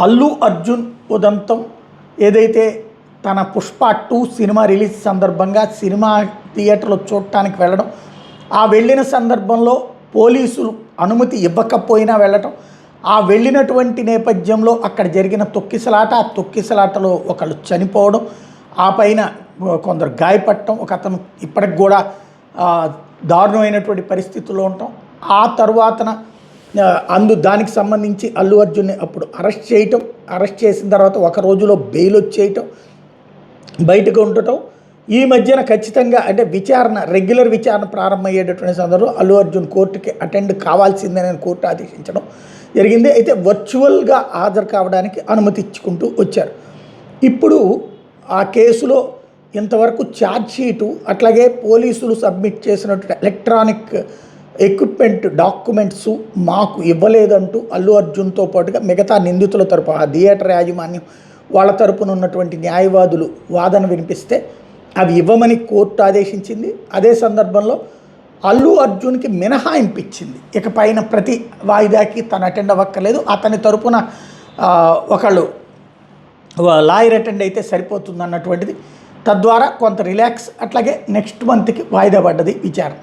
అల్లు అర్జున్ ఉదంతం ఏదైతే తన పుష్ప 2 సినిమా రిలీజ్ సందర్భంగా సినిమా థియేటర్లో చూడటానికి వెళ్ళడం, ఆ వెళ్ళిన సందర్భంలో పోలీసులు అనుమతి ఇవ్వకపోయినా వెళ్ళటం, ఆ వెళ్ళినటువంటి నేపథ్యంలో అక్కడ జరిగిన తొక్కిసలాట, ఆ తొక్కిసలాటలో ఒకళ్ళు చనిపోవడం, ఆ పైన కొందరు గాయపడటం, ఒక అతను ఇప్పటికి కూడా దారుణమైనటువంటి పరిస్థితుల్లో ఉండటం, ఆ తర్వాతన దానికి సంబంధించి అల్లు అర్జున్ని అప్పుడు అరెస్ట్ చేసిన తర్వాత ఒక రోజులో బెయిల్ వచ్చేయటం, బయటకు ఉండటం, ఈ మధ్యన ఖచ్చితంగా అంటే రెగ్యులర్ విచారణ ప్రారంభమయ్యేటటువంటి సందర్భంలో అల్లు అర్జున్ కోర్టుకి అటెండ్ కావాల్సిందేనని కోర్టు ఆదేశించడం జరిగింది. అయితే వర్చువల్గా హాజరు కావడానికి అనుమతి ఇచ్చుకుంటూ వచ్చారు. ఇప్పుడు ఆ కేసులో ఇంతవరకు ఛార్జ్షీటు, అట్లాగే పోలీసులు సబ్మిట్ చేసినటువంటి ఎలక్ట్రానిక్ ఎక్విప్మెంట్ డాక్యుమెంట్స్ మాకు ఇవ్వలేదంటూ అల్లు అర్జున్తో పాటుగా మిగతా నిందితుల తరపు ఆ థియేటర్ యాజమాన్యం వాళ్ళ తరపున ఉన్నటువంటి న్యాయవాదులు వాదన వినిపిస్తే అవి ఇవ్వమని కోర్టు ఆదేశించింది. అదే సందర్భంలో అల్లు అర్జున్కి మినహాయింపు ఇచ్చింది. ఇక పైన ప్రతి వాయిదాకి తను అటెండ్ అవ్వక్కర్లేదు, అతని తరపున ఒకళ్ళు లాయర్ అటెండ్ అయితే సరిపోతుంది అన్నటువంటిది. తద్వారా కొంత రిలాక్స్. అట్లాగే నెక్స్ట్ మంత్కి వాయిదా పడ్డది విచారణ.